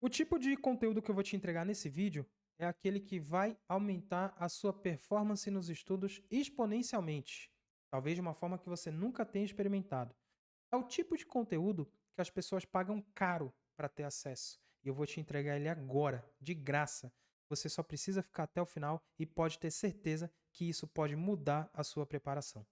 O tipo de conteúdo que eu vou te entregar nesse vídeo é aquele que vai aumentar a sua performance nos estudos exponencialmente, talvez de uma forma que você nunca tenha experimentado. É o tipo de conteúdo que as pessoas pagam caro para ter acesso. E eu vou te entregar ele agora, de graça. Você só precisa ficar até o final e pode ter certeza que isso pode mudar a sua preparação.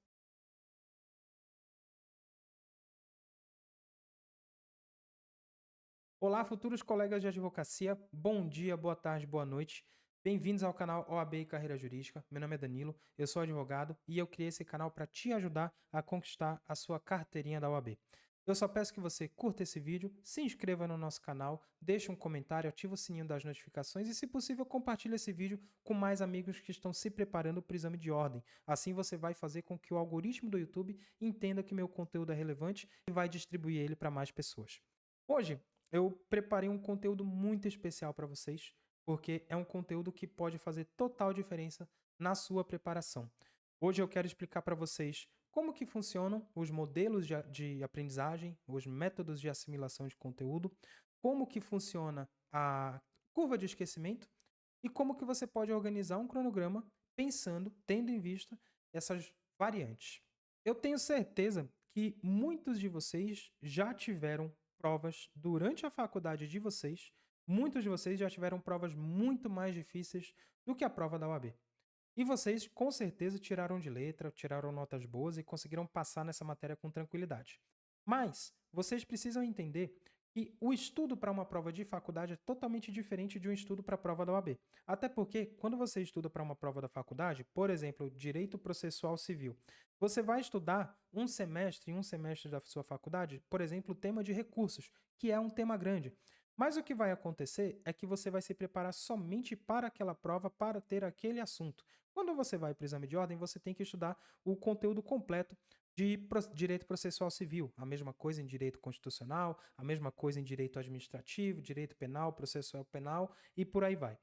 Olá, futuros colegas de advocacia. Bom dia, boa tarde, boa noite. Bem-vindos ao canal OAB e Carreira Jurídica. Meu nome é Danilo, eu sou advogado e eu criei esse canal para te ajudar a conquistar a sua carteirinha da OAB. Eu só peço que você curta esse vídeo, se inscreva no nosso canal, deixe um comentário, ative o sininho das notificações e, se possível, compartilhe esse vídeo com mais amigos que estão se preparando para o exame de ordem. Assim você vai fazer com que o algoritmo do YouTube entenda que meu conteúdo é relevante e vai distribuir ele para mais pessoas. Hoje eu preparei um conteúdo muito especial para vocês, porque é um conteúdo que pode fazer total diferença na sua preparação. Hoje eu quero explicar para vocês como que funcionam os modelos de aprendizagem, os métodos de assimilação de conteúdo, como que funciona a curva de esquecimento e como que você pode organizar um cronograma pensando, tendo em vista essas variantes. Eu tenho certeza que muitos de vocês já tiveram provas durante a faculdade de vocês, muitos de vocês já tiveram provas muito mais difíceis do que a prova da UAB. E vocês, com certeza, tiraram de letra, tiraram notas boas e conseguiram passar nessa matéria com tranquilidade. Mas vocês precisam entender que o estudo para uma prova de faculdade é totalmente diferente de um estudo para a prova da OAB. Até porque, quando você estuda para uma prova da faculdade, por exemplo, Direito Processual Civil, você vai estudar em um semestre da sua faculdade, por exemplo, o tema de recursos, que é um tema grande. Mas o que vai acontecer é que você vai se preparar somente para aquela prova, para ter aquele assunto. Quando você vai para o exame de ordem, você tem que estudar o conteúdo completo de direito processual civil. A mesma coisa em direito constitucional, a mesma coisa em direito administrativo, direito penal, processual penal e por aí vai.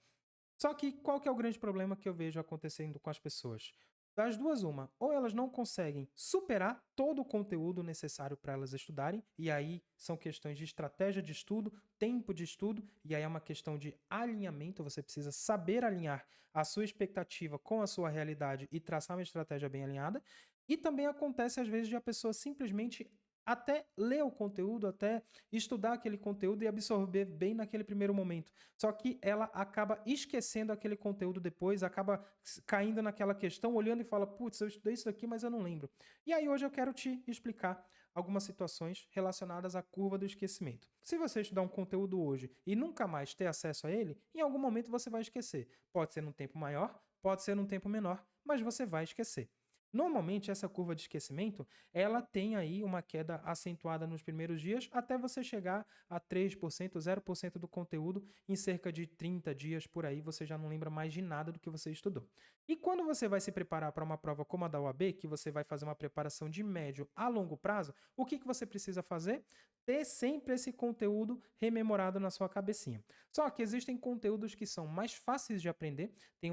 Só que qual que é o grande problema que eu vejo acontecendo com as pessoas? Das duas, uma, ou elas não conseguem superar todo o conteúdo necessário para elas estudarem, e aí são questões de estratégia de estudo, tempo de estudo, e aí é uma questão de alinhamento, você precisa saber alinhar a sua expectativa com a sua realidade e traçar uma estratégia bem alinhada. E também acontece às vezes de a pessoa simplesmente até ler o conteúdo, até estudar aquele conteúdo e absorver bem naquele primeiro momento. Só que ela acaba esquecendo aquele conteúdo depois, acaba caindo naquela questão, olhando e fala: putz, eu estudei isso aqui, mas eu não lembro. E aí hoje eu quero te explicar algumas situações relacionadas à curva do esquecimento. Se você estudar um conteúdo hoje e nunca mais ter acesso a ele, em algum momento você vai esquecer. Pode ser num tempo maior, pode ser num tempo menor, mas você vai esquecer. Normalmente, essa curva de esquecimento, ela tem aí uma queda acentuada nos primeiros dias, até você chegar a 3%, 0% do conteúdo em cerca de 30 dias por aí, você já não lembra mais de nada do que você estudou. E quando você vai se preparar para uma prova como a da UAB, que você vai fazer uma preparação de médio a longo prazo, o que você precisa fazer? Ter sempre esse conteúdo rememorado na sua cabecinha. Só que existem conteúdos que são mais fáceis de aprender, tem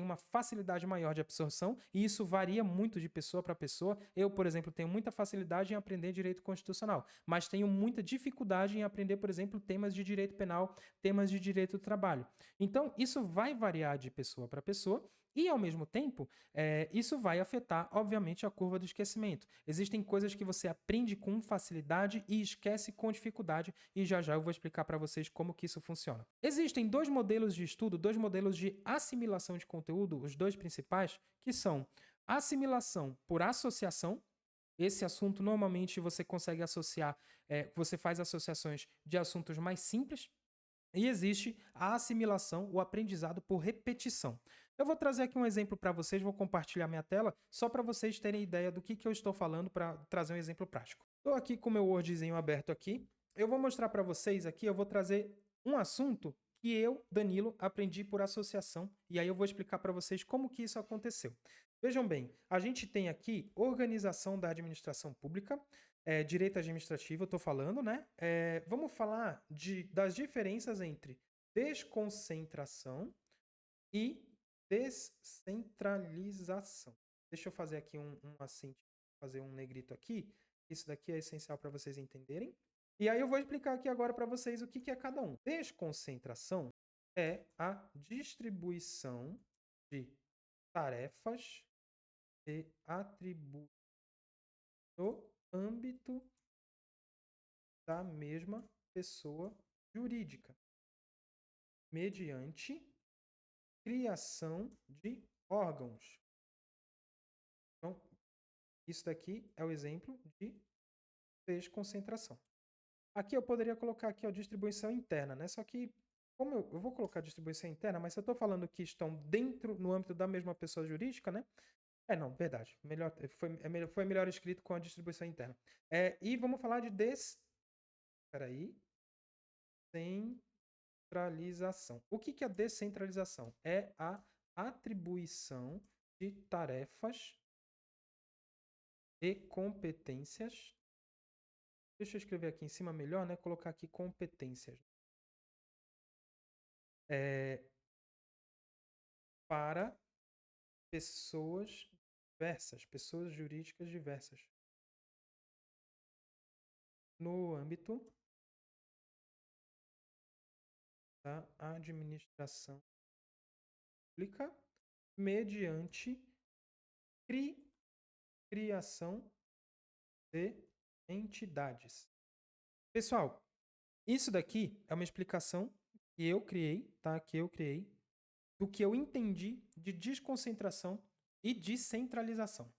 uma facilidade maior de absorção, e isso varia muito de pessoa para pessoa. Eu, por exemplo, tenho muita facilidade em aprender direito constitucional, mas tenho muita dificuldade em aprender, por exemplo, temas de direito penal, temas de direito do trabalho. Então, isso vai variar de pessoa para pessoa. E, ao mesmo tempo, isso vai afetar, obviamente, a curva do esquecimento. Existem coisas que você aprende com facilidade e esquece com dificuldade, e já já eu vou explicar para vocês como que isso funciona. Existem dois modelos de estudo, dois modelos de assimilação de conteúdo, os dois principais, que são assimilação por associação. Esse assunto normalmente você consegue associar, você faz associações de assuntos mais simples, e existe a assimilação, o aprendizado por repetição. Eu vou trazer aqui um exemplo para vocês, vou compartilhar minha tela, só para vocês terem ideia do que eu estou falando para trazer um exemplo prático. Estou aqui com o meu Wordzinho aberto aqui. Eu vou mostrar para vocês aqui, eu vou trazer um assunto que eu, Danilo, aprendi por associação, e aí eu vou explicar para vocês como que isso aconteceu. Vejam bem, a gente tem aqui organização da administração pública, direito administrativo, eu estou falando, né? Vamos falar das diferenças entre desconcentração e descentralização. Deixa eu fazer aqui um acento, fazer um negrito aqui. Isso daqui é essencial para vocês entenderem. E aí eu vou explicar aqui agora para vocês o que que é cada um. Desconcentração é a distribuição de tarefas e atributos no âmbito da mesma pessoa jurídica, mediante criação de órgãos. Então, isso daqui é o exemplo de desconcentração. Aqui eu poderia colocar aqui a distribuição interna, né? Só que, como eu vou colocar distribuição interna, mas se eu estou falando que estão dentro, no âmbito da mesma pessoa jurídica, né? Não, verdade. Melhor, foi melhor escrito com a distribuição interna. E vamos falar de descentralização. O que é a descentralização? É a atribuição de tarefas e competências. Deixa eu escrever aqui em cima melhor, né? Colocar aqui competências. Para pessoas diversas, pessoas jurídicas diversas. No âmbito da administração pública, mediante criação de entidades. Pessoal, isso daqui é uma explicação que eu criei, tá? Que eu criei do que eu entendi de desconcentração e descentralização.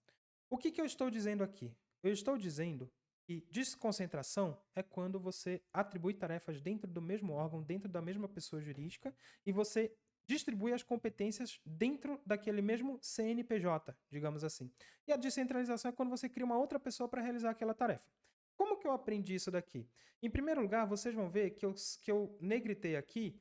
O que eu estou dizendo aqui? Eu estou dizendo que desconcentração é quando você atribui tarefas dentro do mesmo órgão, dentro da mesma pessoa jurídica, e você distribui as competências dentro daquele mesmo CNPJ, digamos assim. E a descentralização é quando você cria uma outra pessoa para realizar aquela tarefa. Como que eu aprendi isso daqui? Em primeiro lugar, vocês vão ver que eu negritei aqui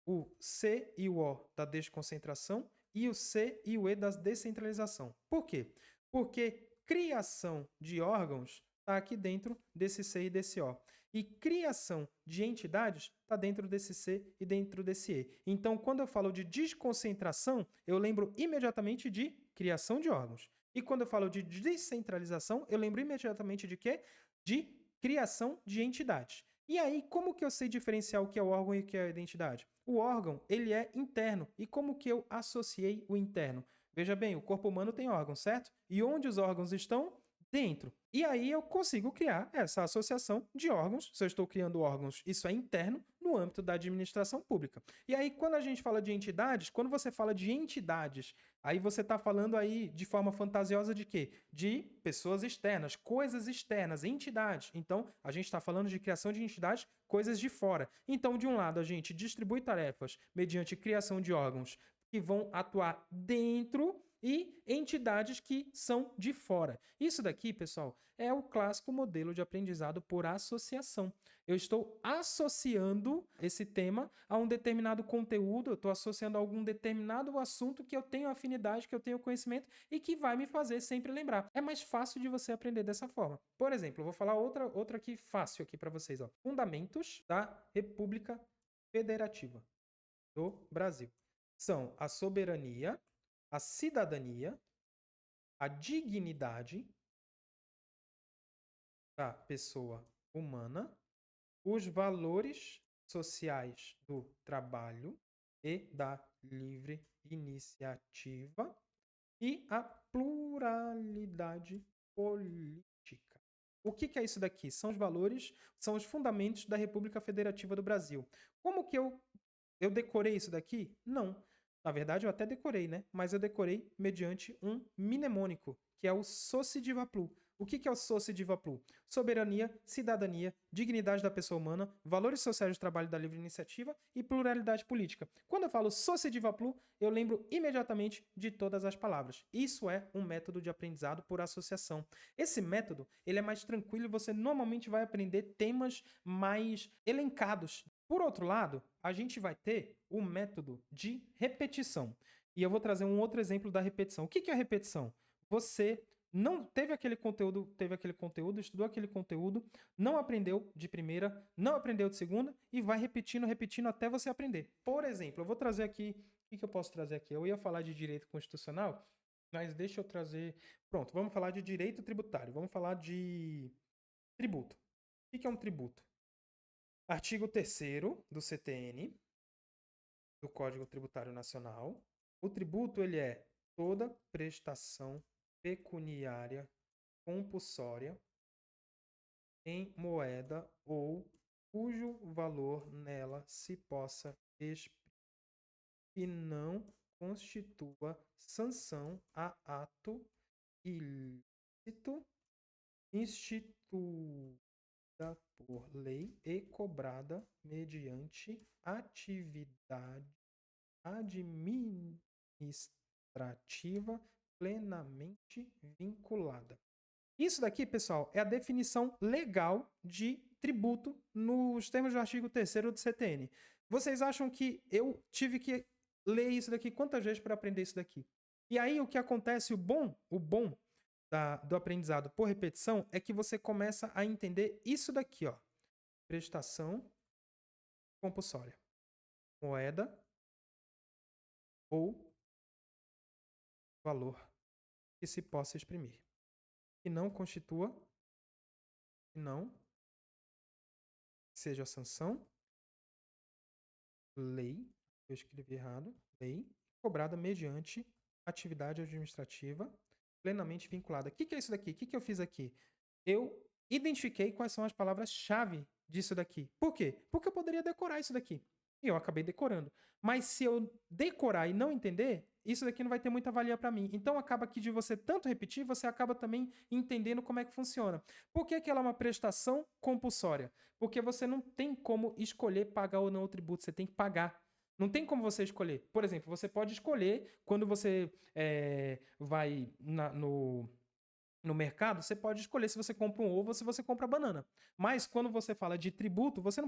o C e o O da desconcentração e o C e o E da descentralização. Por quê? Porque criação de órgãos está aqui dentro desse C e desse O. E criação de entidades está dentro desse C e dentro desse E. Então, quando eu falo de desconcentração, eu lembro imediatamente de criação de órgãos. E quando eu falo de descentralização, eu lembro imediatamente de quê? De criação de entidades. E aí, como que eu sei diferenciar o que é o órgão e o que é a identidade? O órgão, ele é interno. E como que eu associei o interno? Veja bem, o corpo humano tem órgãos, certo? E onde os órgãos estão? Dentro. E aí eu consigo criar essa associação de órgãos. Se eu estou criando órgãos, isso é interno no âmbito da administração pública. E aí, quando a gente fala de entidades, quando você fala de entidades, aí você está falando aí de forma fantasiosa de quê? De pessoas externas, coisas externas, entidades. Então, a gente está falando de criação de entidades, coisas de fora. Então, de um lado, a gente distribui tarefas mediante criação de órgãos que vão atuar dentro e entidades que são de fora. Isso daqui, pessoal, é o clássico modelo de aprendizado por associação. Eu estou associando esse tema a um determinado conteúdo, eu estou associando a algum determinado assunto que eu tenho afinidade, que eu tenho conhecimento e que vai me fazer sempre lembrar. É mais fácil de você aprender dessa forma. Por exemplo, eu vou falar outra aqui fácil aqui para vocês. Ó. Fundamentos da República Federativa do Brasil. São a soberania, a cidadania, a dignidade da pessoa humana, os valores sociais do trabalho e da livre iniciativa e a pluralidade política. O que é isso daqui? São os valores, são os fundamentos da República Federativa do Brasil. Como que eu decorei isso daqui? Não. Na verdade, eu até decorei, né? Mas eu decorei mediante um mnemônico, que é o Socidivaplu. O que é o Socidivaplu? Soberania, cidadania, dignidade da pessoa humana, valores sociais do trabalho da livre iniciativa e pluralidade política. Quando eu falo Socidivaplu, eu lembro imediatamente de todas as palavras. Isso é um método de aprendizado por associação. Esse método, ele é mais tranquilo e você normalmente vai aprender temas mais elencados. Por outro lado, a gente vai ter o método de repetição. E eu vou trazer um outro exemplo da repetição. O que é a repetição? Você não teve aquele conteúdo, estudou aquele conteúdo, não aprendeu de primeira, não aprendeu de segunda e vai repetindo, repetindo até você aprender. Por exemplo, eu vou trazer aqui, o que eu posso trazer aqui? Eu ia falar de direito constitucional, mas deixa eu trazer... Pronto, vamos falar de direito tributário, vamos falar de tributo. O que é um tributo? Artigo 3º do CTN, do Código Tributário Nacional. O tributo ele é toda prestação pecuniária compulsória em moeda ou cujo valor nela se possa exprimir e não constitua sanção a ato ilícito instituída por lei e cobrada mediante atividade administrativa plenamente vinculada. Isso daqui, pessoal, é a definição legal de tributo nos termos do artigo 3º do CTN. Vocês acham que eu tive que ler isso daqui quantas vezes para aprender isso daqui? E aí o que acontece, o bom do aprendizado por repetição é que você começa a entender isso daqui, ó. Prestação compulsória. Moeda ou valor que se possa exprimir. Que não constitua, que não seja sanção, lei, eu escrevi errado, lei, cobrada mediante atividade administrativa plenamente vinculada. O que é isso daqui? O que eu fiz aqui? Eu identifiquei quais são as palavras-chave disso daqui. Por quê? Porque eu poderia decorar isso daqui. E eu acabei decorando. Mas se eu decorar e não entender, isso daqui não vai ter muita valia para mim. Então acaba que de você tanto repetir, você acaba também entendendo como é que funciona. Por que ela é uma prestação compulsória? Porque você não tem como escolher pagar ou não o tributo, você tem que pagar. Não tem como você escolher. Por exemplo, você pode escolher quando você vai no mercado, você pode escolher se você compra um ovo ou se você compra banana. Mas quando você fala de tributo, você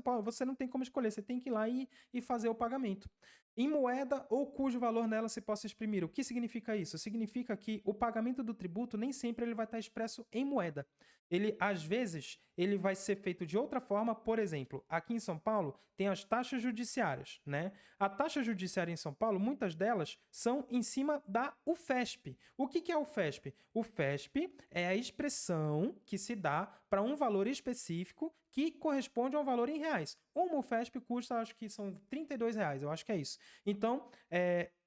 não tem como escolher, você tem que ir lá e fazer o pagamento. Em moeda ou cujo valor nela se possa exprimir. O que significa isso? Significa que o pagamento do tributo nem sempre ele vai estar expresso em moeda. Ele, às vezes, ele vai ser feito de outra forma. Por exemplo, aqui em São Paulo tem as taxas judiciárias, né? A taxa judiciária em São Paulo, muitas delas são em cima da UFESP. O que é o UFESP? O FESP é a expressão que se dá para um valor específico que corresponde a um valor em reais. Uma UFESP custa, acho que são R$ 32, eu acho que é isso. Então,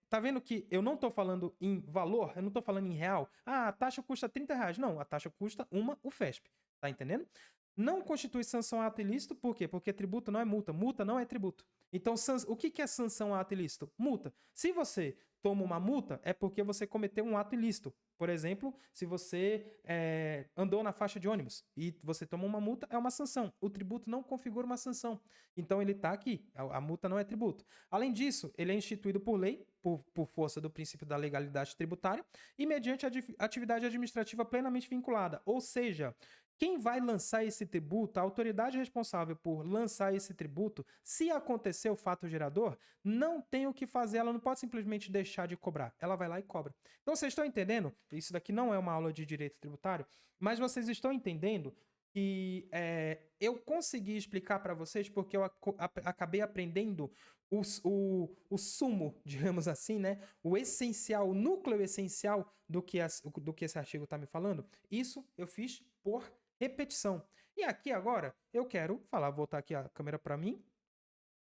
tá vendo que eu não estou falando em valor, eu não estou falando em real. Ah, a taxa custa R$ 30. Não, a taxa custa uma UFESP. Tá entendendo? Não constitui sanção a ato ilícito, por quê? Porque tributo não é multa. Multa não é tributo. Então, o que é sanção a ato ilícito? Multa. Se você toma uma multa, é porque você cometeu um ato ilícito. Por exemplo, se você andou na faixa de ônibus e você toma uma multa, é uma sanção. O tributo não configura uma sanção. Então, ele está aqui. A multa não é tributo. Além disso, ele é instituído por lei, por força do princípio da legalidade tributária, e mediante a atividade administrativa plenamente vinculada. Ou seja, quem vai lançar esse tributo, a autoridade responsável por lançar esse tributo, se acontecer o fato gerador, não tem o que fazer, ela não pode simplesmente deixar de cobrar. Ela vai lá e cobra. Então vocês estão entendendo? Isso daqui não é uma aula de direito tributário, mas vocês estão entendendo que eu consegui explicar para vocês porque eu acabei aprendendo o sumo, digamos assim, né? O essencial, o núcleo essencial do que esse artigo está me falando. Isso eu fiz por repetição. E aqui agora eu quero falar, voltar aqui a câmera para mim,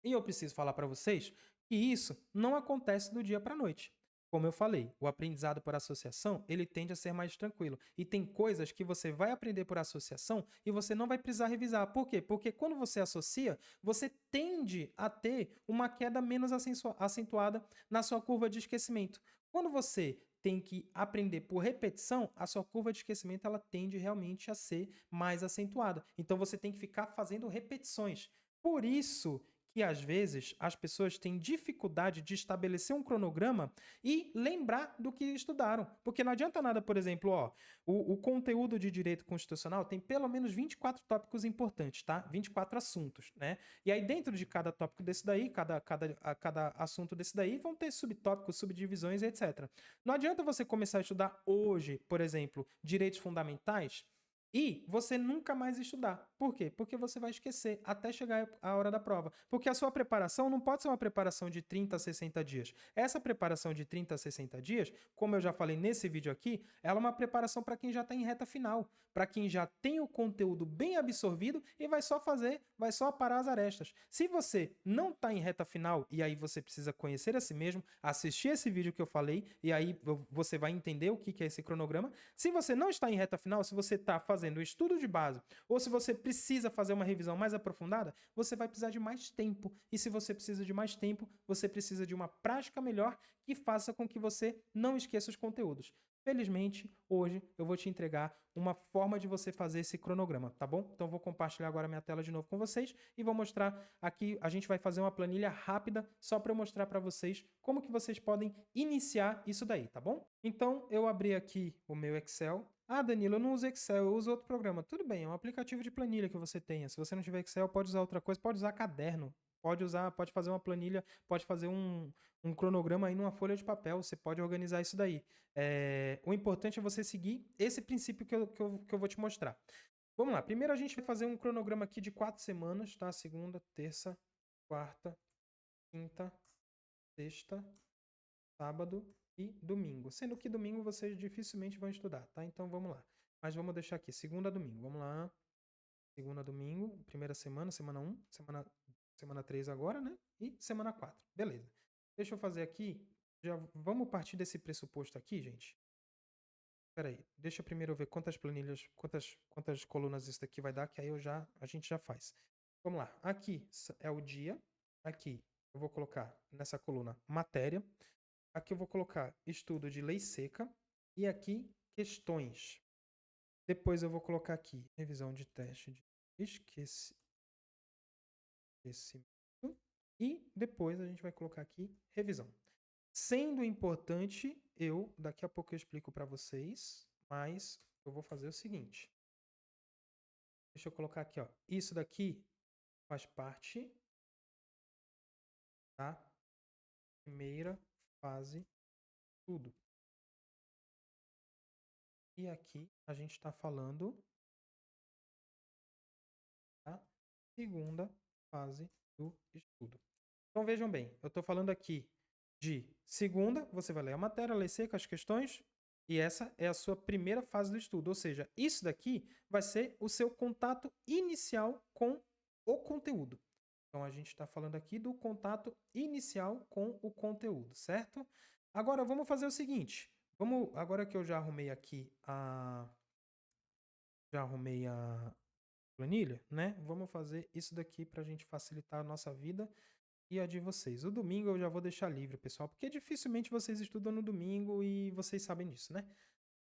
e eu preciso falar para vocês que isso não acontece do dia para a noite. Como eu falei, o aprendizado por associação, ele tende a ser mais tranquilo. E tem coisas que você vai aprender por associação e você não vai precisar revisar. Por quê? Porque quando você associa, você tende a ter uma queda menos acentuada na sua curva de esquecimento. Quando você tem que aprender por repetição, a sua curva de esquecimento ela tende realmente a ser mais acentuada. Então você tem que ficar fazendo repetições. Por isso que às vezes as pessoas têm dificuldade de estabelecer um cronograma e lembrar do que estudaram. Porque não adianta nada, por exemplo, o conteúdo de direito constitucional tem pelo menos 24 tópicos importantes, tá? 24 assuntos, né? E aí dentro de cada tópico desse daí, cada assunto desse daí, vão ter subtópicos, subdivisões, etc. Não adianta você começar a estudar hoje, por exemplo, direitos fundamentais, E você nunca mais estudar. Por quê? Porque você vai esquecer até chegar a hora da prova. Porque a sua preparação não pode ser uma preparação de 30 a 60 dias. Essa preparação de 30 a 60 dias, como eu já falei nesse vídeo aqui, ela é uma preparação para quem já está em reta final, para quem já tem o conteúdo bem absorvido e vai só aparar as arestas. Se você não está em reta final e aí você precisa conhecer a si mesmo, assistir esse vídeo que eu falei e aí você vai entender o que é esse cronograma. Se você não está em reta final, se você está fazendo o estudo de base ou se você precisa fazer uma revisão mais aprofundada, você vai precisar de mais tempo. E se você precisa de mais tempo, você precisa de uma prática melhor que faça com que você não esqueça os conteúdos. Felizmente, hoje eu vou te entregar uma forma de você fazer esse cronograma, tá bom? Então vou compartilhar agora minha tela de novo com vocês e vou mostrar aqui, a gente vai fazer uma planilha rápida só para eu mostrar para vocês como que vocês podem iniciar isso daí, tá bom? Então eu abri aqui o meu Excel. Ah, Danilo, eu não uso Excel, eu uso outro programa. Tudo bem, é um aplicativo de planilha que você tenha. Se você não tiver Excel, pode usar outra coisa, pode usar caderno. Pode fazer uma planilha, pode fazer um cronograma aí numa folha de papel, você pode organizar isso daí. O importante é você seguir esse princípio que eu vou te mostrar. Vamos lá, primeiro a gente vai fazer um cronograma aqui de 4 semanas, tá? Segunda, terça, quarta, quinta, sexta, sábado e domingo. Sendo que domingo vocês dificilmente vão estudar, tá? Então vamos lá. Mas vamos deixar aqui, segunda a domingo. Vamos lá. Segunda a domingo, primeira semana, semana 1, semana 3 agora, né? E semana 4. Beleza. Deixa eu fazer aqui. Já vamos partir desse pressuposto aqui, gente. Espera aí. Deixa eu primeiro ver quantas planilhas, quantas colunas isso daqui vai dar, que aí a gente já faz. Vamos lá. Aqui é o dia. Aqui eu vou colocar nessa coluna matéria. Aqui eu vou colocar estudo de lei seca. E aqui questões. Depois eu vou colocar aqui revisão de teste de esquecimento. E depois a gente vai colocar aqui revisão. Sendo importante, daqui a pouco eu explico para vocês, mas eu vou fazer o seguinte. Deixa eu colocar aqui, ó. Isso daqui faz parte da primeira fase tudo. E aqui a gente está falando da segunda fase do estudo. Então vejam bem, eu estou falando aqui de segunda, você vai ler a matéria, ler seca, as questões, e essa é a sua primeira fase do estudo. Ou seja, isso daqui vai ser o seu contato inicial com o conteúdo. Então a gente está falando aqui do contato inicial com o conteúdo, certo? Agora vamos fazer o seguinte. Agora que eu já arrumei aqui a planilha, né? Vamos fazer isso daqui para a gente facilitar a nossa vida e a de vocês. O domingo eu já vou deixar livre, pessoal, porque dificilmente vocês estudam no domingo e vocês sabem disso, né?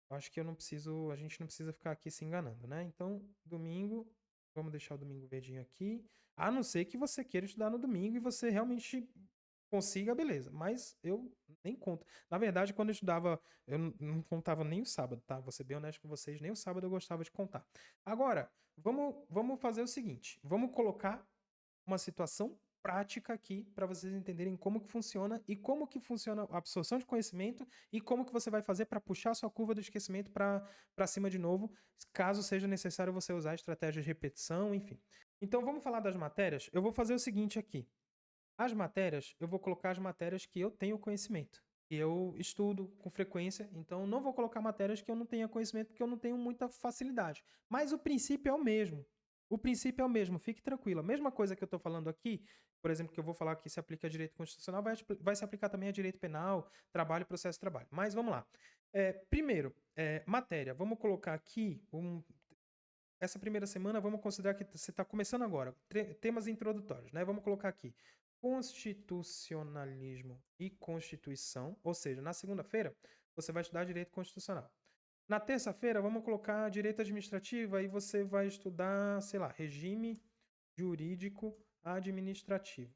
Eu acho que a gente não precisa ficar aqui se enganando, né? Então, domingo, vamos deixar o domingo verdinho aqui. A não ser que você queira estudar no domingo e você realmente consiga, beleza. Mas eu nem conto. Na verdade, quando eu estudava, eu não contava nem o sábado, tá? Vou ser bem honesto com vocês, nem o sábado eu gostava de contar. Agora, vamos fazer o seguinte. Vamos colocar uma situação prática aqui para vocês entenderem como que funciona e como que funciona a absorção de conhecimento e como que você vai fazer para puxar a sua curva do esquecimento para cima de novo, caso seja necessário você usar estratégias de repetição, enfim. Então vamos falar das matérias. Eu vou fazer o seguinte aqui. As matérias, eu vou colocar as matérias que eu tenho conhecimento, que eu estudo com frequência, então não vou colocar matérias que eu não tenha conhecimento, porque eu não tenho muita facilidade. Mas o princípio é o mesmo. O princípio é o mesmo, fique tranquilo. A mesma coisa que eu estou falando aqui, por exemplo, que eu vou falar que se aplica a direito constitucional, vai se aplicar também a direito penal, trabalho e processo de trabalho. Mas vamos lá. Primeiro, matéria. Vamos colocar aqui essa primeira semana, vamos considerar que você está começando agora. Temas introdutórios, né? Vamos colocar aqui constitucionalismo e constituição, ou seja, na segunda-feira você vai estudar direito constitucional. Na terça-feira vamos colocar direito administrativo, aí você vai estudar, sei lá, regime jurídico administrativo.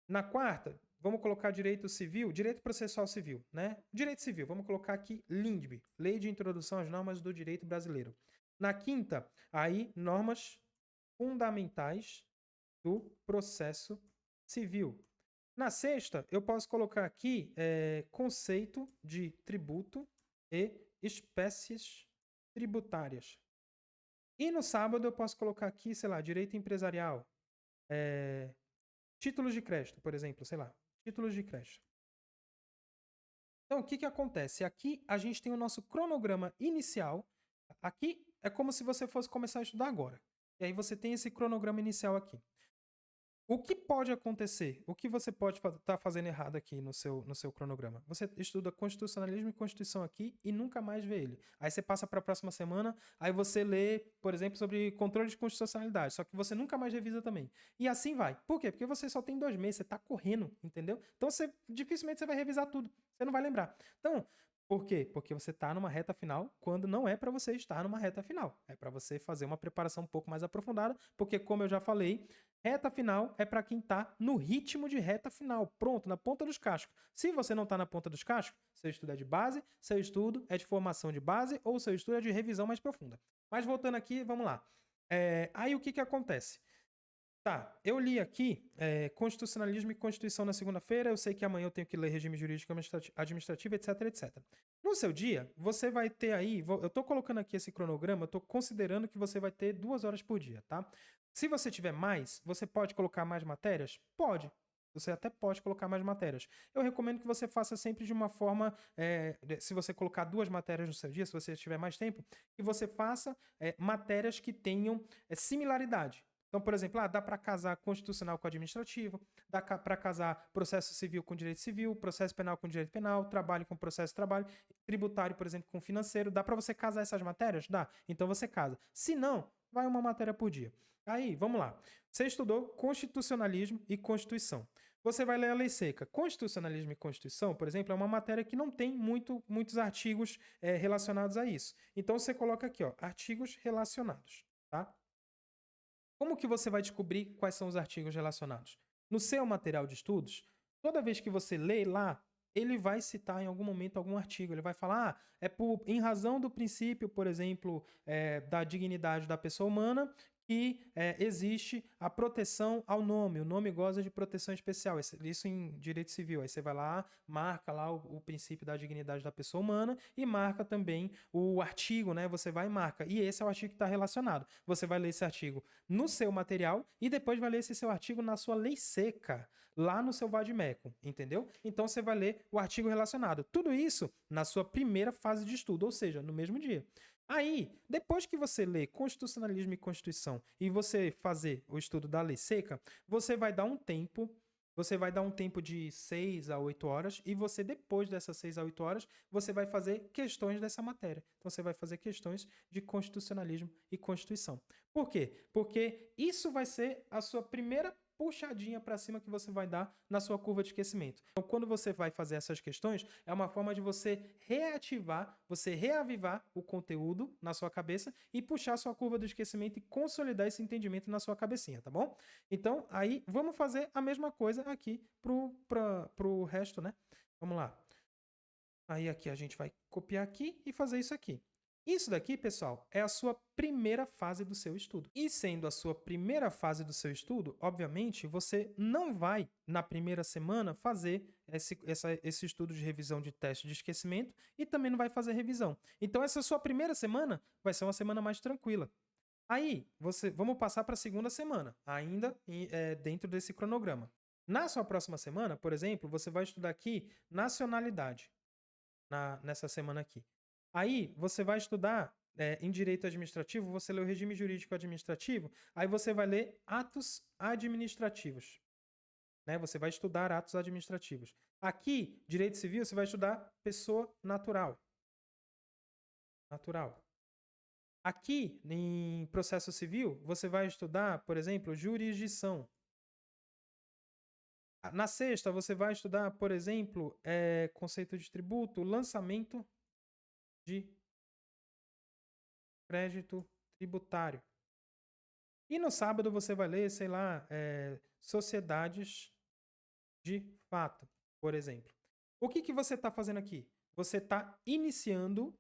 Na quarta, vamos colocar direito civil, direito processual civil, né? Direito civil, vamos colocar aqui LINDB, Lei de Introdução às Normas do Direito Brasileiro. Na quinta, aí, normas fundamentais do processo civil. Na sexta, eu posso colocar aqui conceito de tributo e espécies tributárias. E no sábado eu posso colocar aqui, sei lá, direito empresarial, títulos de crédito, por exemplo, sei lá, títulos de crédito. Então, o que acontece? Aqui a gente tem o nosso cronograma inicial. Aqui é como se você fosse começar a estudar agora. E aí você tem esse cronograma inicial aqui. O que pode acontecer? O que você pode estar fazendo errado aqui no seu cronograma? Você estuda constitucionalismo e constituição aqui e nunca mais vê ele. Aí você passa para a próxima semana, aí você lê, por exemplo, sobre controle de constitucionalidade, só que você nunca mais revisa também. E assim vai. Por quê? Porque você só tem 2 meses, você está correndo, entendeu? Então dificilmente você vai revisar tudo, você não vai lembrar. Então, por quê? Porque você está numa reta final quando não é para você estar numa reta final. É para você fazer uma preparação um pouco mais aprofundada, porque como eu já falei, reta final é para quem tá no ritmo de reta final, pronto, na ponta dos cascos. Se você não tá na ponta dos cascos, seu estudo é de base, seu estudo é de formação de base ou seu estudo é de revisão mais profunda. Mas voltando aqui, vamos lá. Aí o que acontece? Tá, eu li aqui Constitucionalismo e Constituição na segunda-feira, eu sei que amanhã eu tenho que ler regime jurídico administrativo, etc, etc. No seu dia, você vai ter aí, eu tô colocando aqui esse cronograma, eu tô considerando que você vai ter 2 horas por dia, tá? Se você tiver mais, você pode colocar mais matérias? Pode. Você até pode colocar mais matérias. Eu recomendo que você faça sempre de uma forma, se você colocar 2 matérias no seu dia, se você tiver mais tempo, que você faça matérias que tenham similaridade. Então, por exemplo, dá para casar constitucional com administrativo, dá para casar processo civil com direito civil, processo penal com direito penal, trabalho com processo de trabalho, tributário, por exemplo, com financeiro. Dá para você casar essas matérias? Dá. Então você casa. Se não, vai uma matéria por dia. Aí, vamos lá. Você estudou constitucionalismo e constituição. Você vai ler a lei seca. Constitucionalismo e Constituição, por exemplo, é uma matéria que não tem muitos artigos relacionados a isso. Então você coloca aqui, ó, artigos relacionados, tá? Como que você vai descobrir quais são os artigos relacionados? No seu material de estudos, toda vez que você lê lá, ele vai citar em algum momento algum artigo. Ele vai falar, em razão do princípio, por exemplo, da dignidade da pessoa humana, que existe a proteção ao nome. O nome goza de proteção especial. Isso em direito civil. Aí você vai lá, marca lá o princípio da dignidade da pessoa humana e marca também o artigo, né? Você vai e marca. E esse é o artigo que está relacionado. Você vai ler esse artigo no seu material e depois vai ler esse seu artigo na sua lei seca, lá no seu vade-mecum, entendeu? Então você vai ler o artigo relacionado. Tudo isso na sua primeira fase de estudo, ou seja, no mesmo dia. Aí, depois que você lê Constitucionalismo e Constituição e você fazer o estudo da lei seca, você vai dar um tempo de 6 a 8 horas e você, depois dessas 6 a 8 horas, você vai fazer questões dessa matéria. Então, você vai fazer questões de constitucionalismo e Constituição. Por quê? Porque isso vai ser a sua primeira puxadinha para cima que você vai dar na sua curva de aquecimento. Então, quando você vai fazer essas questões, é uma forma de você reativar, você reavivar o conteúdo na sua cabeça e puxar a sua curva de aquecimento e consolidar esse entendimento na sua cabecinha, tá bom? Então, aí, vamos fazer a mesma coisa aqui pro resto, né? Vamos lá. Aí aqui a gente vai copiar aqui e fazer isso aqui. Isso daqui, pessoal, é a sua primeira fase do seu estudo. E sendo a sua primeira fase do seu estudo, obviamente, você não vai, na primeira semana, fazer esse estudo de revisão de teste de esquecimento e também não vai fazer revisão. Então, essa sua primeira semana vai ser uma semana mais tranquila. Aí, vamos passar para a segunda semana, ainda dentro desse cronograma. Na sua próxima semana, por exemplo, você vai estudar aqui nacionalidade, nessa semana aqui. Aí, você vai estudar em direito administrativo, você lê o regime jurídico administrativo, aí você vai ler atos administrativos. Né? Você vai estudar atos administrativos. Aqui, direito civil, você vai estudar pessoa natural. Natural. Aqui, em processo civil, você vai estudar, por exemplo, jurisdição. Na sexta, você vai estudar, por exemplo, conceito de tributo, lançamento de crédito tributário. E no sábado você vai ler, sei lá, sociedades de fato, por exemplo. O que você está fazendo aqui? Você está iniciando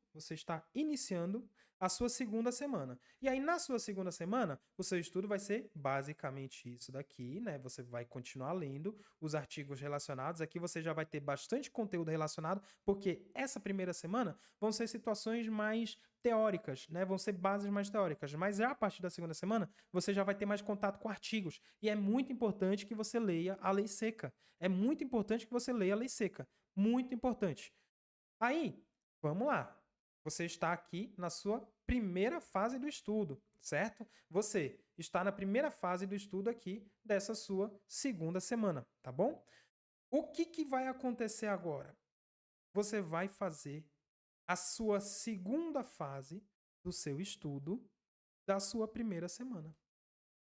a sua segunda semana. E aí, na sua segunda semana, o seu estudo vai ser basicamente isso daqui, né? Você vai continuar lendo os artigos relacionados. Aqui você já vai ter bastante conteúdo relacionado, porque essa primeira semana vão ser situações mais teóricas, né? Vão ser bases mais teóricas. Mas já a partir da segunda semana, você já vai ter mais contato com artigos. E é muito importante que você leia a lei seca. É muito importante que você leia a lei seca. Muito importante. Aí, vamos lá. Você está aqui na sua primeira fase do estudo, certo? Você está na primeira fase do estudo aqui dessa sua segunda semana, tá bom? O que vai acontecer agora? Você vai fazer a sua segunda fase do seu estudo da sua primeira semana,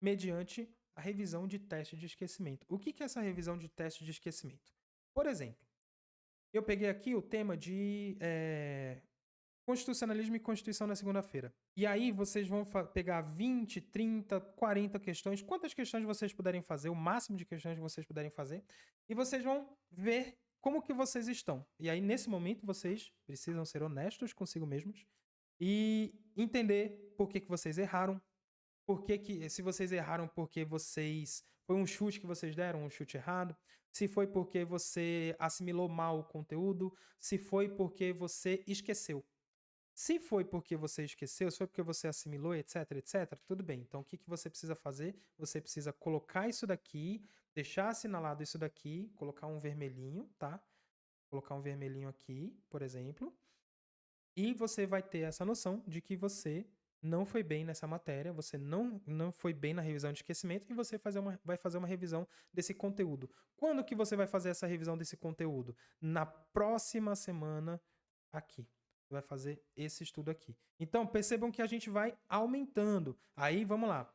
mediante a revisão de teste de esquecimento. O que é essa revisão de teste de esquecimento? Por exemplo, eu peguei aqui o tema de constitucionalismo e Constituição na segunda-feira. E aí vocês vão pegar 20, 30, 40 questões, quantas questões vocês puderem fazer, o máximo de questões que vocês puderem fazer, e vocês vão ver como que vocês estão. E aí, nesse momento, vocês precisam ser honestos consigo mesmos e entender por que vocês erraram, se vocês erraram porque foi um chute que vocês deram, um chute errado, se foi porque você assimilou mal o conteúdo, se foi porque você esqueceu. Se foi porque você esqueceu, se foi porque você assimilou, etc, etc, tudo bem. Então, o que você precisa fazer? Você precisa colocar isso daqui, deixar assinalado isso daqui, colocar um vermelhinho, tá? Colocar um vermelhinho aqui, por exemplo. E você vai ter essa noção de que você não foi bem nessa matéria, você não foi bem na revisão de esquecimento e você vai fazer uma revisão desse conteúdo. Quando que você vai fazer essa revisão desse conteúdo? Na próxima semana aqui. Você vai fazer esse estudo aqui. Então, percebam que a gente vai aumentando. Aí, vamos lá.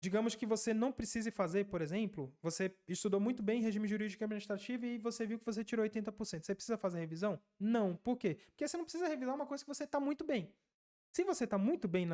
Digamos que você não precise fazer, por exemplo, você estudou muito bem regime jurídico e administrativo e você viu que você tirou 80%. Você precisa fazer revisão? Não. Por quê? Porque você não precisa revisar uma coisa que você está muito bem. Se você está muito bem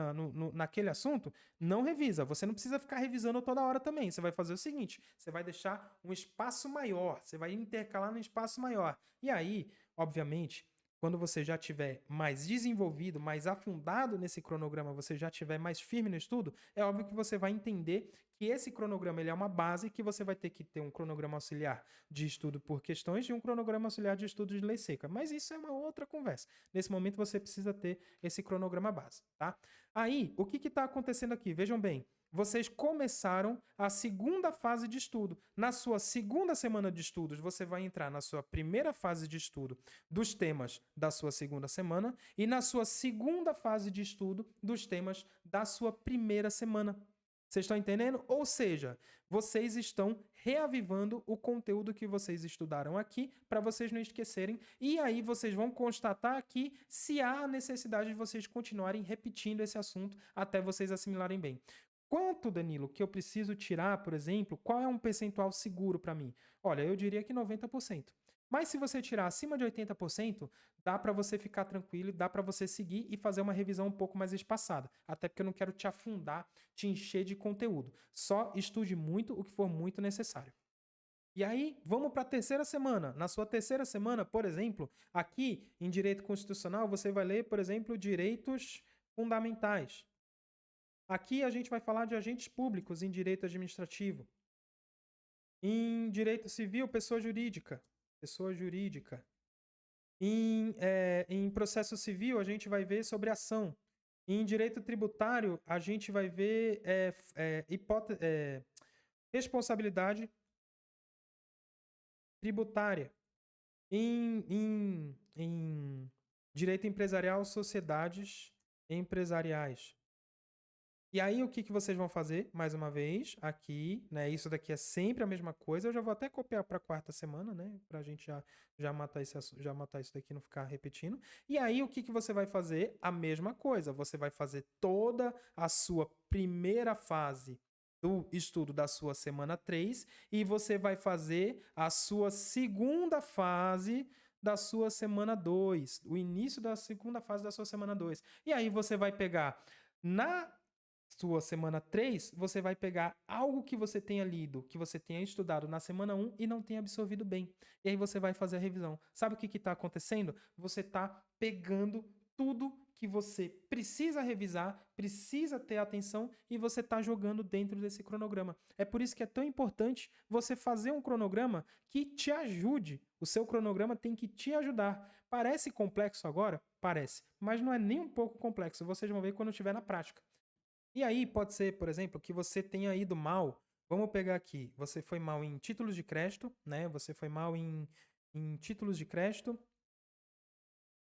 naquele assunto, não revisa. Você não precisa ficar revisando toda hora também. Você vai fazer o seguinte, você vai deixar um espaço maior, você vai intercalar num espaço maior. E aí, obviamente, quando você já tiver mais desenvolvido, mais afundado nesse cronograma, você já tiver mais firme no estudo, é óbvio que você vai entender que esse cronograma ele é uma base que você vai ter que ter um cronograma auxiliar de estudo por questões e um cronograma auxiliar de estudo de lei seca. Mas isso é uma outra conversa. Nesse momento você precisa ter esse cronograma base, tá? Aí, o que está acontecendo aqui? Vejam bem, vocês começaram a segunda fase de estudo. Na sua segunda semana de estudos, você vai entrar na sua primeira fase de estudo dos temas da sua segunda semana e na sua segunda fase de estudo dos temas da sua primeira semana. Vocês estão entendendo? Ou seja, vocês estão reavivando o conteúdo que vocês estudaram aqui para vocês não esquecerem. E aí vocês vão constatar aqui se há necessidade de vocês continuarem repetindo esse assunto até vocês assimilarem bem. Quanto, Danilo, que eu preciso tirar, por exemplo, qual é um percentual seguro para mim? Olha, eu diria que 90%. Mas se você tirar acima de 80%, dá para você ficar tranquilo, dá para você seguir e fazer uma revisão um pouco mais espaçada. Até porque eu não quero te afundar, te encher de conteúdo. Só estude muito o que for muito necessário. E aí, vamos para a terceira semana. Na sua terceira semana, por exemplo, aqui em Direito Constitucional, você vai ler, por exemplo, direitos fundamentais. Aqui a gente vai falar de agentes públicos em direito administrativo. Em direito civil, pessoa jurídica. Pessoa jurídica. Em processo civil, a gente vai ver sobre ação. Em direito tributário, a gente vai ver responsabilidade tributária. Em direito empresarial, sociedades empresariais. E aí, o que vocês vão fazer, mais uma vez, aqui, né? Isso daqui é sempre a mesma coisa. Eu já vou até copiar para a quarta semana, né? Para a gente já matar isso daqui e não ficar repetindo. E aí, o que você vai fazer? A mesma coisa. Você vai fazer toda a sua primeira fase do estudo da sua semana 3 e você vai fazer a sua segunda fase da sua semana 2, o início da segunda fase da sua semana 2. E aí, você vai pegar na sua semana 3, você vai pegar algo que você tenha lido, que você tenha estudado na semana 1 e não tenha absorvido bem. E aí você vai fazer a revisão. Sabe o que está acontecendo? Você está pegando tudo que você precisa revisar, precisa ter atenção e você está jogando dentro desse cronograma. É por isso que é tão importante você fazer um cronograma que te ajude. O seu cronograma tem que te ajudar. Parece complexo agora? Parece, mas não é nem um pouco complexo. Vocês vão ver quando estiver na prática. E aí pode ser, por exemplo, que você tenha ido mal. Vamos pegar aqui. Você foi mal em títulos de crédito, né? Você foi mal em títulos de crédito.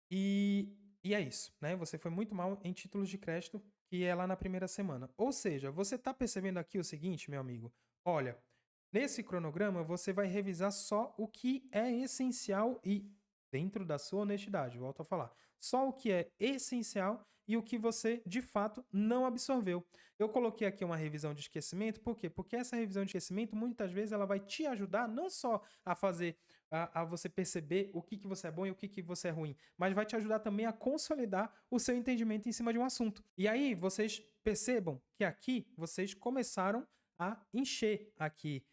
E é isso, né? Você foi muito mal em títulos de crédito, que é lá na primeira semana. Ou seja, você está percebendo aqui o seguinte, meu amigo? Olha, nesse cronograma você vai revisar só o que é essencial e dentro da sua honestidade, volto a falar. Só o que é essencial e o que você, de fato, não absorveu. Eu coloquei aqui uma revisão de esquecimento, por quê? Porque essa revisão de esquecimento, muitas vezes, ela vai te ajudar não só a fazer a você perceber o que você é bom e o que você é ruim, mas vai te ajudar também a consolidar o seu entendimento em cima de um assunto. E aí, vocês percebam que aqui vocês começaram a encher aqui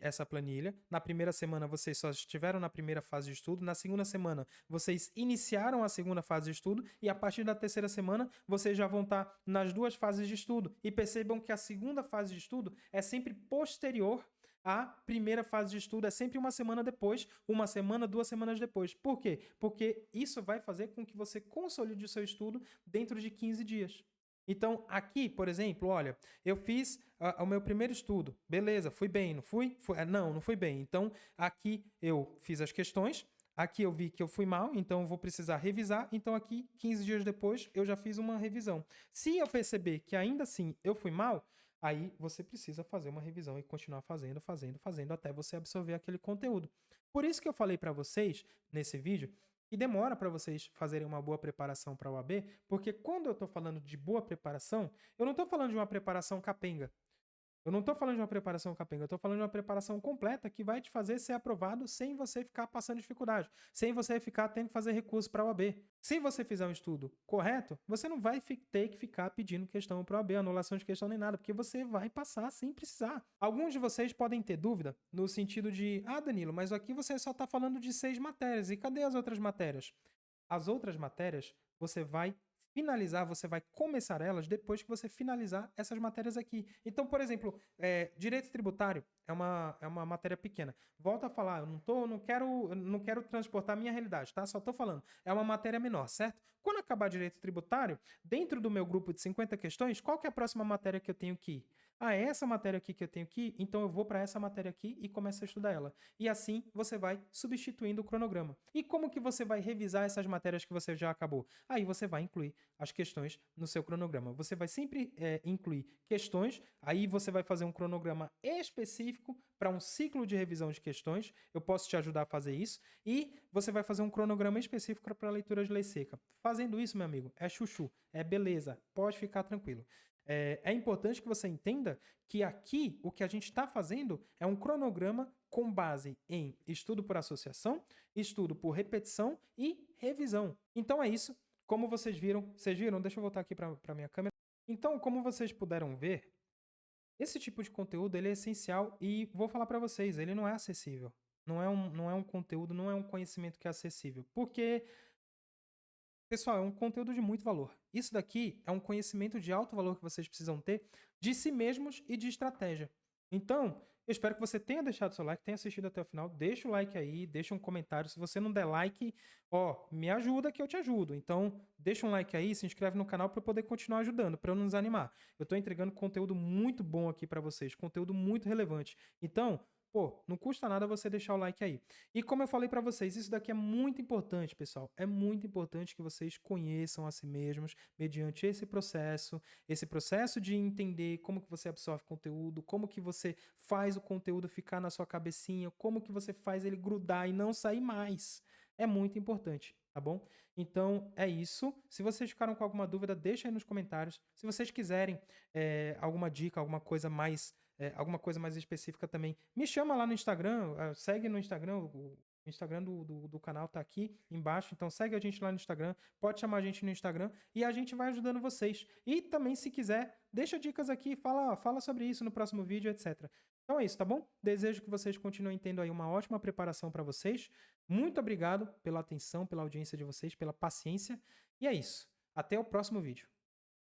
essa planilha. Na primeira semana, vocês só estiveram na primeira fase de estudo. Na segunda semana, vocês iniciaram a segunda fase de estudo. E a partir da terceira semana, vocês já vão estar nas duas fases de estudo. E percebam que a segunda fase de estudo é sempre posterior à primeira fase de estudo. É sempre uma semana depois, uma semana, 2 semanas depois. Por quê? Porque isso vai fazer com que você consolide o seu estudo dentro de 15 dias. Então, aqui, por exemplo, olha, eu fiz o meu primeiro estudo. Beleza, fui bem, não fui? Não, não fui bem. Então, aqui eu fiz as questões. Aqui eu vi que eu fui mal, então eu vou precisar revisar. Então, aqui, 15 dias depois, eu já fiz uma revisão. Se eu perceber que ainda assim eu fui mal, aí você precisa fazer uma revisão e continuar fazendo, até você absorver aquele conteúdo. Por isso que eu falei para vocês, nesse vídeo, e demora para vocês fazerem uma boa preparação para a OAB, porque quando eu estou falando de boa preparação, eu não estou falando de uma preparação capenga. Eu não estou falando de uma preparação capenga, eu estou falando de uma preparação completa que vai te fazer ser aprovado sem você ficar passando dificuldade, sem você ficar tendo que fazer recurso para a OAB. Se você fizer um estudo correto, você não vai ter que ficar pedindo questão para a OAB, anulação de questão nem nada, porque você vai passar sem precisar. Alguns de vocês podem ter dúvida no sentido de, Danilo, mas aqui você só está falando de 6 matérias, e cadê as outras matérias? As outras matérias você vai finalizar, você vai começar elas depois que você finalizar essas matérias aqui. Então, por exemplo, direito tributário é uma matéria pequena. Volto a falar, eu não quero transportar a minha realidade, tá? Só estou falando, é uma matéria menor, certo? Quando acabar direito tributário, dentro do meu grupo de 50 questões, qual que é a próxima matéria que eu tenho que ir? É essa matéria aqui que eu tenho que ir, então eu vou para essa matéria aqui e começo a estudar ela. E assim você vai substituindo o cronograma. E como que você vai revisar essas matérias que você já acabou? Aí você vai incluir as questões no seu cronograma. Você vai sempre incluir questões, aí você vai fazer um cronograma específico para um ciclo de revisão de questões. Eu posso te ajudar a fazer isso. E você vai fazer um cronograma específico para a leitura de lei seca. Fazendo isso, meu amigo, é chuchu, é beleza, pode ficar tranquilo. É importante que você entenda que aqui o que a gente está fazendo é um cronograma com base em estudo por associação, estudo por repetição e revisão. Então é isso. Como vocês viram? Deixa eu voltar aqui para a minha câmera. Então, como vocês puderam ver, esse tipo de conteúdo ele é essencial e vou falar para vocês, ele não é acessível. Não é um conteúdo, não é um conhecimento que é acessível. Porque pessoal, é um conteúdo de muito valor. Isso daqui é um conhecimento de alto valor que vocês precisam ter de si mesmos e de estratégia. Então, eu espero que você tenha deixado seu like, tenha assistido até o final. Deixa o like aí, deixa um comentário. Se você não der like, me ajuda que eu te ajudo. Então, deixa um like aí, se inscreve no canal para eu poder continuar ajudando, para eu não desanimar. Eu estou entregando conteúdo muito bom aqui para vocês, conteúdo muito relevante. Então, não custa nada você deixar o like aí. E como eu falei para vocês, isso daqui é muito importante, pessoal. É muito importante que vocês conheçam a si mesmos mediante esse processo de entender como que você absorve conteúdo, como que você faz o conteúdo ficar na sua cabecinha, como que você faz ele grudar e não sair mais. É muito importante, tá bom? Então, é isso. Se vocês ficaram com alguma dúvida, deixa aí nos comentários. Se vocês quiserem alguma dica, alguma coisa mais específica também, me chama lá no Instagram, segue no Instagram, o Instagram do canal tá aqui embaixo, então segue a gente lá no Instagram, pode chamar a gente no Instagram e a gente vai ajudando vocês. E também, se quiser, deixa dicas aqui, fala sobre isso no próximo vídeo, etc. Então é isso, tá bom? Desejo que vocês continuem tendo aí uma ótima preparação para vocês. Muito obrigado pela atenção, pela audiência de vocês, pela paciência. E é isso. Até o próximo vídeo.